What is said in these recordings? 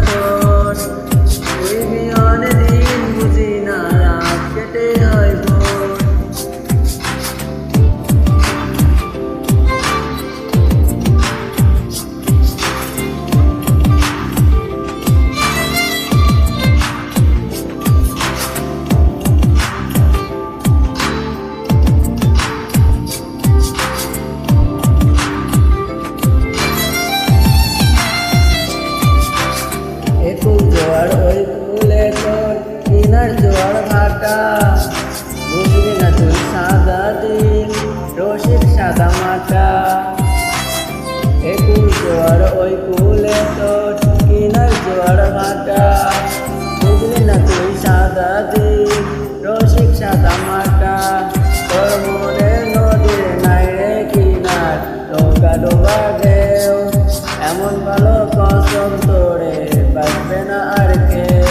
তোর, তুই বিহনে দিন বুঝি না রাত কেটে হয় ভোর। একুল জোয়ার ওই কুলে তোর কিনার জোয়ার ভাটা, বুঝবি না তুই সাদা দিন রসিক সাদা মাটা। একুল জোয়ার ওই কুলে তোর কিনার জোয়ার ভাটা, বুঝবি না তুই সাদা দিন রসিক সাদা মাটা। তোর মনে নদীর নাই রে কিনার নৌকা ডোবা ঢেউ, এমন ভালো কসম তোরে বাঁচবে না আর কেউ।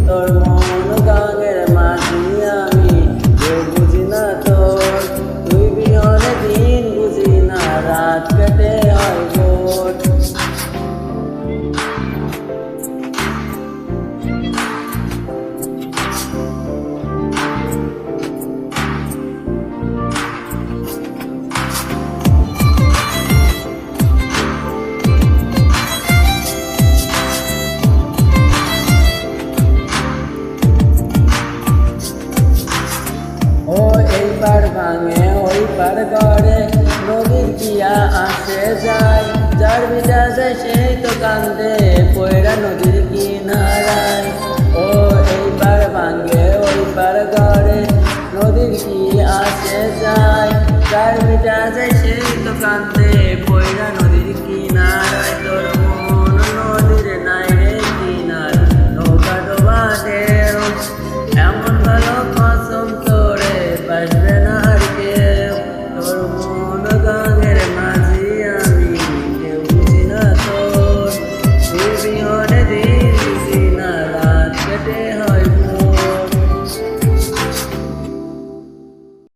তোর মন গাঙের মাঝি আমি, কেউ বুঝি না তোর, তুই বিহনে দিন বুঝি না রাত কেটে হয় ভোর। এইবার ভাঙে ওই পার গড়ে নদীর পিয়া আসে যায়, যার বিটা যায় সেই তো কান্দে পয়রা নদীর কিনারায়। ও এইবার ভাঙে ওই পার গড়ে নদীর কি আসে যায়, যার বিটা যায় সেই তো কান্দে পয়রা